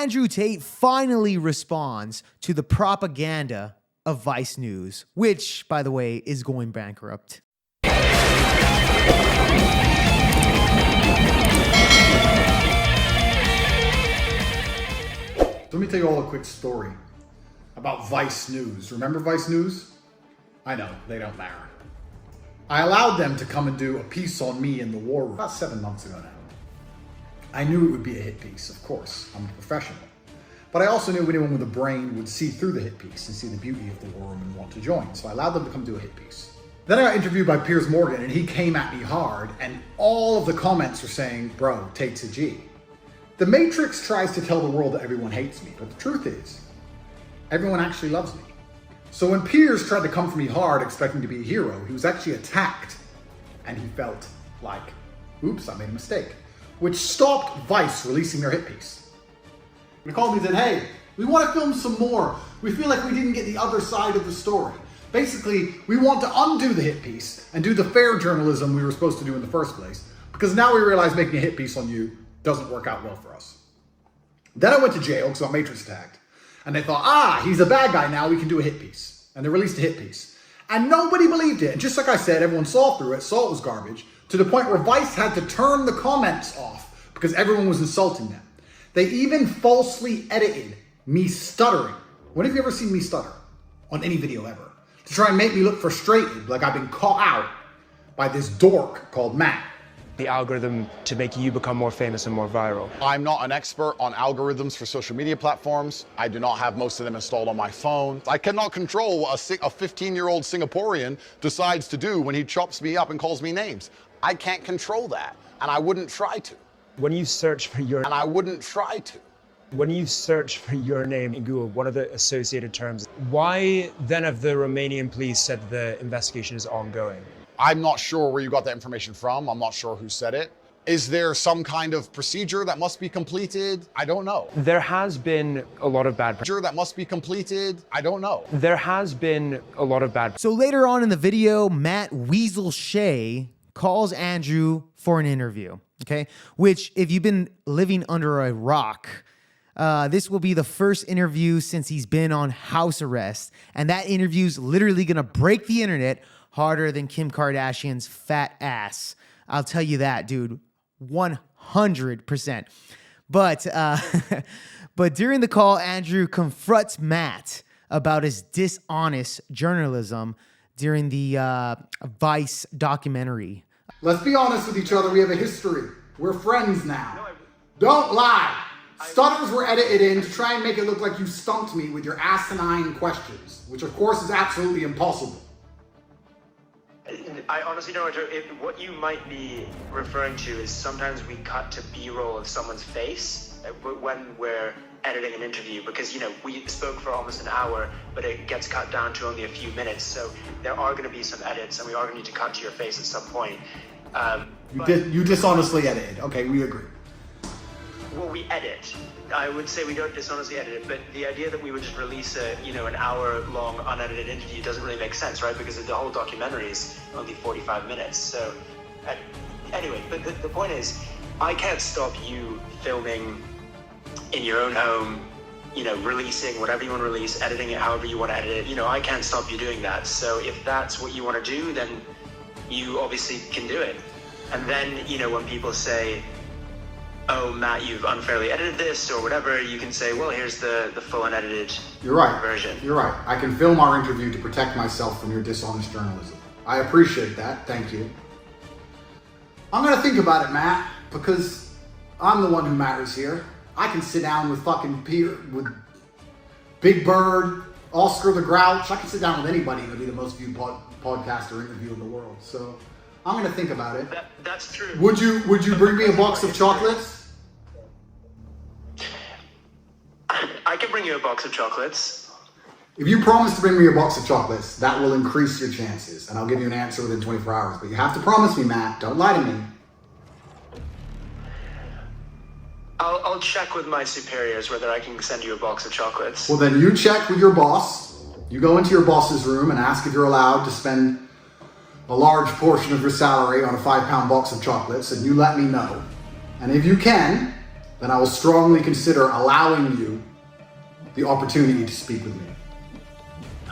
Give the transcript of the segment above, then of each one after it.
Andrew Tate finally responds to the propaganda of Vice News, which, by the way, is going bankrupt. Let me tell you all a quick story about Vice News. Remember Vice News? I know, they don't matter. I allowed them to come and do a piece on me in the war room about 7 months ago now. I knew it would be a hit piece, of course. I'm a professional. But I also knew anyone with a brain would see through the hit piece and see the beauty of the war room and want to join. So I allowed them to come do a hit piece. Then I got interviewed by Piers Morgan, and he came at me hard, and all of the comments were saying, bro, Tate's a G. The Matrix tries to tell the world that everyone hates me, but the truth is, everyone actually loves me. So when Piers tried to come for me hard, expecting to be a hero, he was actually attacked, and he felt like, oops, I made a mistake, which stopped Vice releasing their hit piece. They called me and said, hey, we want to film some more. We feel like we didn't get the other side of the story. Basically, we want to undo the hit piece and do the fair journalism we were supposed to do in the first place, because now we realize making a hit piece on you doesn't work out well for us. Then I went to jail because I got Matrix attacked. And they thought, he's a bad guy now, we can do a hit piece. And they released a hit piece. And nobody believed it. And just like I said, everyone saw through it, saw it was garbage, to the point where Vice had to turn the comments off because everyone was insulting them. They even falsely edited me stuttering. When have you ever seen me stutter? On any video ever. To try and make me look frustrated, like I've been caught out by this dork called Matt. The algorithm to make you become more famous and more viral. I'm not an expert on algorithms for social media platforms. I do not have most of them installed on my phone. I cannot control what a 15-year-old Singaporean decides to do when he chops me up and calls me names. I can't control that, and I wouldn't try to. When you search for your... And I wouldn't try to. When you search for your name in Google, what are the associated terms? Why then have the Romanian police said the investigation is ongoing? I'm not sure where you got that information from. I'm not sure who said it. Is there some kind of procedure that must be completed? I don't know. There has been a lot of bad procedure that must be completed? I don't know. There has been a lot of bad. So later on in the video, Matt Weasel Shea calls Andrew for an interview, okay? Which, if you've been living under a rock, this will be the first interview since he's been on house arrest. And that interview's literally gonna break the internet harder than Kim Kardashian's fat ass. I'll tell you that, dude, 100%. But but during the call, Andrew confronts Matt about his dishonest journalism during the Vice documentary. Let's be honest with each other. We have a history. We're friends now. Don't lie. Stutters were edited in to try and make it look like you stumped me with your asinine questions, which of course is absolutely impossible. I honestly don't know what you might be referring to is sometimes we cut to B-roll of someone's face when we're editing an interview, because, you know, we spoke for almost an hour, but it gets cut down to only a few minutes. So there are going to be some edits, and we are going to need to cut to your face at some point. You dishonestly edited. Okay, we agree. Well, we edit. I would say we don't dishonestly edit it, but the idea that we would just release an hour-long unedited interview doesn't really make sense, right? Because the whole documentary is only 45 minutes. So, anyway, but the point is, I can't stop you filming in your own home, releasing whatever you want to release, editing it however you want to edit it. I can't stop you doing that. So if that's what you want to do, then you obviously can do it. And then, when people say, oh, Matt, you've unfairly edited this or whatever, you can say, well, here's the full unedited version. You're right. I can film our interview to protect myself from your dishonest journalism. I appreciate that. Thank you. I'm going to think about it, Matt, because I'm the one who matters here. I can sit down with with Big Bird, Oscar the Grouch. I can sit down with anybody and it'll be the most viewed podcast or interview in the world. So I'm going to think about it. That's true. Would you bring me a box of chocolates? I can bring you a box of chocolates. If you promise to bring me a box of chocolates, that will increase your chances, and I'll give you an answer within 24 hours. But you have to promise me, Matt. Don't lie to me. I'll check with my superiors whether I can send you a box of chocolates. Well, then you check with your boss. You go into your boss's room and ask if you're allowed to spend a large portion of your salary on a 5-pound box of chocolates, and you let me know. And if you can, then I will strongly consider allowing you the opportunity to speak with me.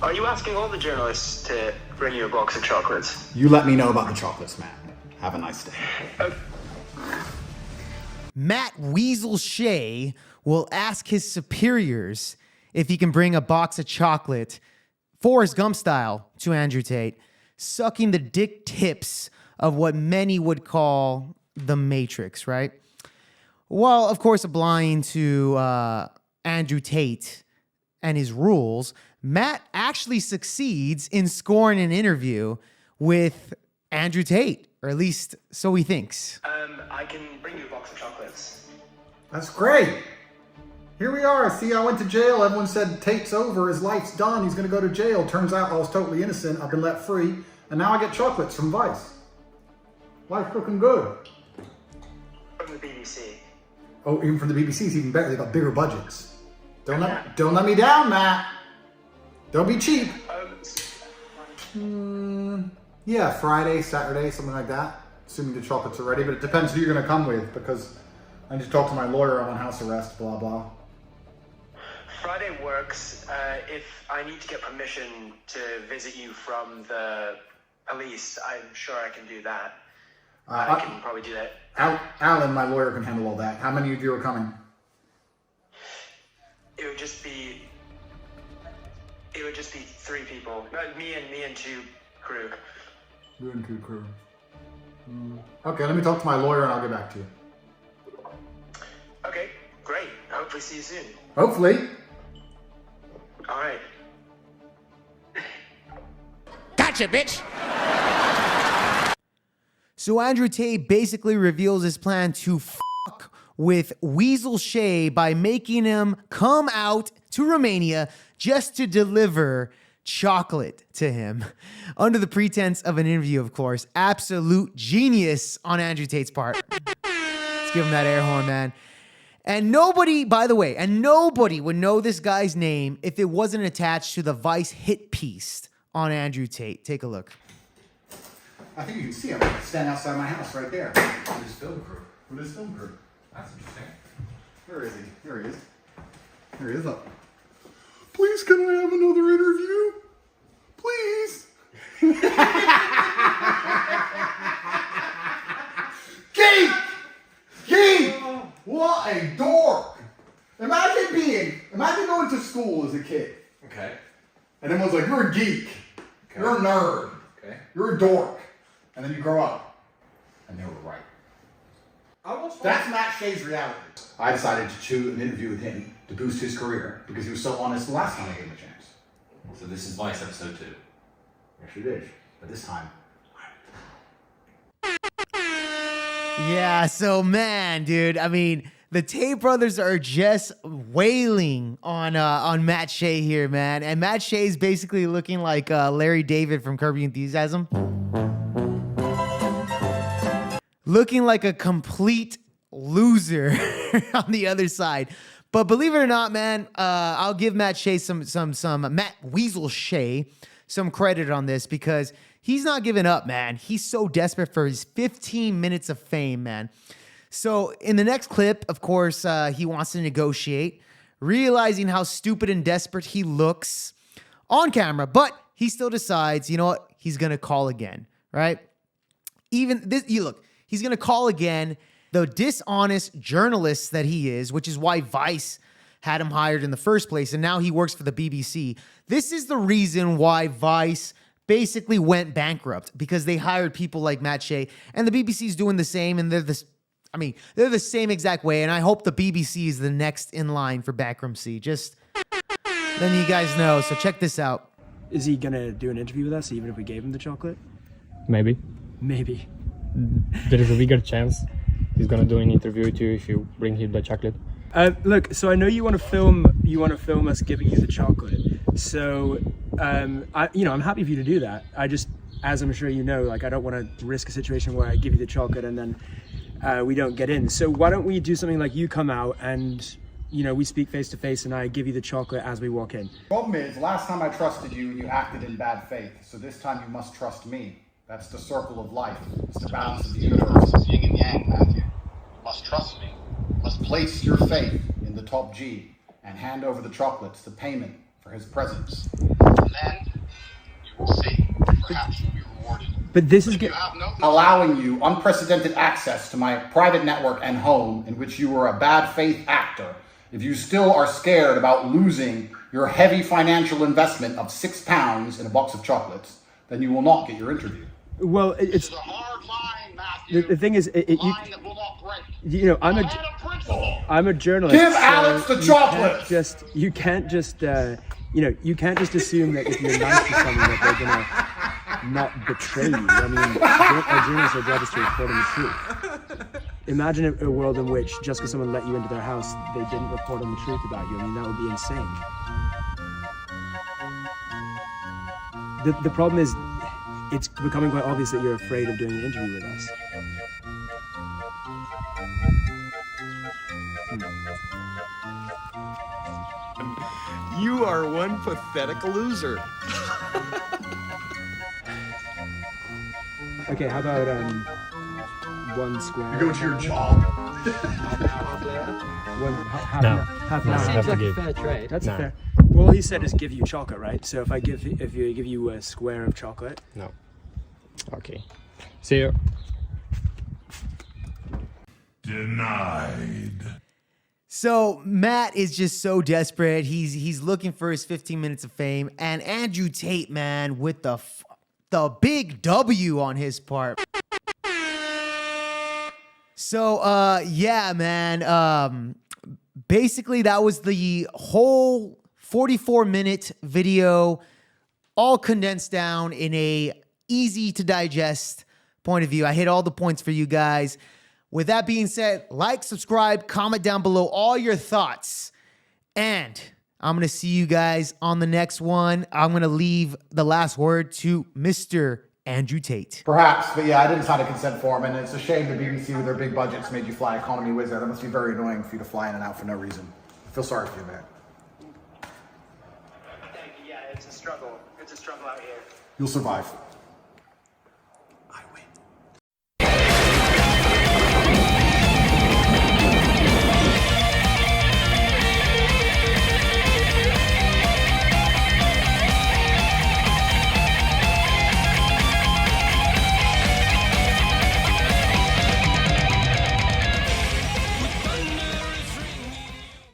Are you asking all the journalists to bring you a box of chocolates? You let me know about the chocolates, Matt. Have a nice day. Matt Weasel Shea will ask his superiors if he can bring a box of chocolate, Forrest Gump style, to Andrew Tate, sucking the dick tips of what many would call the Matrix, right? While, of course, applying to Andrew Tate and his rules, Matt actually succeeds in scoring an interview with Andrew Tate, or at least so he thinks. I can bring you a box of chocolates. That's great. Here we are. See, I went to jail. Everyone said Tate's over. His life's done. He's going to go to jail. Turns out I was totally innocent. I've been let free. And now I get chocolates from Vice. Life's looking good. From the BBC. Oh, even from the BBC, it's even better. They got bigger budgets. Don't let me down, Matt. Don't be cheap. Yeah, Friday, Saturday, something like that. Assuming the chocolates are ready, but it depends who you're going to come with because I need to talk to my lawyer on house arrest, blah, blah. Friday works. If I need to get permission to visit you from the police, I'm sure I can do that. I can probably do that. Alan, my lawyer, can handle all that. How many of you are coming? It would just be 3 people. Me and 2 crew. You and 2 crew. Okay, let me talk to my lawyer and I'll get back to you. Okay, great. Hopefully see you soon. Hopefully. All right. Gotcha, bitch! So Andrew Tate basically reveals his plan to fuck with Weasel Shea by making him come out to Romania just to deliver chocolate to him under the pretense of an interview, of course. Absolute genius on Andrew Tate's part. Let's give him that air horn, man. And nobody, by the way, nobody would know this guy's name if it wasn't attached to the Vice hit piece on Andrew Tate. Take a look. I think you can see him stand outside my house right there. With his film crew. With his film crew. That's interesting. Where is he? Here he is. Here he is. Up. Please, can I have another interview? Please. Geek! What a dork! Imagine going to school as a kid. Okay. And everyone's like, you're a geek. Okay. You're a nerd. Okay. You're a dork. And then you grow up. And they were right. That's Matt Shea's reality. I decided to choose an interview with him to boost his career because he was so honest the last time I gave him a chance. So this is Vice episode 2. Yes, it is. But this time, Yeah, so man, dude, I mean, the Tate brothers are just wailing on Matt Shea here, man. And Matt Shea is basically looking like Larry David from Curb Your Enthusiasm. Looking like a complete loser on the other side. But believe it or not, man, I'll give Matt Shea Matt Weasel Shea some credit on this because he's not giving up, man. He's so desperate for his 15 minutes of fame, man. So in the next clip, of course, he wants to negotiate, realizing how stupid and desperate he looks on camera, but he still decides, you know what? He's going to call again, right? Even this, look, he's going to call again. The dishonest journalist that he is, which is why Vice had him hired in the first place, and now he works for the BBC. This is the reason why Vice basically went bankrupt, because they hired people like Matt Shea, and the BBC is doing the same, and they're the same exact way, and I hope the BBC is the next in line for bankruptcy. Just letting you guys know, so check this out. Is he gonna do an interview with us even if we gave him the chocolate? Maybe. Maybe. There is a bigger chance he's gonna do an interview with you if you bring him the chocolate. Look, so I know you want to film us giving you the chocolate. So, I'm happy for you to do that. I just, as I'm sure you know, like, I don't want to risk a situation where I give you the chocolate and then we don't get in. So why don't we do something like you come out and, we speak face to face and I give you the chocolate as we walk in. problem is, last time I trusted you, you acted in bad faith. So this time you must trust me. That's the circle of life. It's the balance of the universe. Yin and yang, Matthew. You must trust me. You must place your faith in the top G and hand over the chocolates to payment for his presence. And then you will see. Perhaps you'll be rewarded. But this is allowing you unprecedented access to my private network and home in which you were a bad faith actor. If you still are scared about losing your heavy financial investment of £6 in a box of chocolates, then you will not get your interview. Well, it's a hard line, Matthew. The thing is, line that will not break. you know, I'm a journalist. Give Alex the chocolates. You can't just you can't just assume that if you're nice to someone that they're gonna not betray you. I mean, a journalist, their job is to report on the truth. Imagine a world in which just because someone let you into their house, they didn't report on the truth about you. I mean, that would be insane. The problem is, it's becoming quite obvious that you're afraid of doing an interview with us. You are one pathetic loser. Okay, how about one square? Go to your job. Half No. an hour. Half an No, hour. I have to give. Fair trade. That's No. fair. Well, all he said is give you chocolate, right? So if you give you a square of chocolate. No. Okay. See you. Denied. So Matt is just so desperate. He's looking for his 15 minutes of fame, and Andrew Tate, man, with the big W on his part. So yeah, man. Basically, that was the whole 44-minute video, all condensed down in a easy to digest point of view. I hit all the points for you guys. With that being said, like, subscribe, comment down below all your thoughts. And I'm going to see you guys on the next one. I'm going to leave the last word to Mr. Andrew Tate. Perhaps, but yeah, I didn't sign a consent form, and it's a shame the BBC with their big budgets made you fly economy Wizz Air. That must be very annoying for you to fly in and out for no reason. I feel sorry for you, man. Thank you. Yeah, it's a struggle. It's a struggle out here. You'll survive.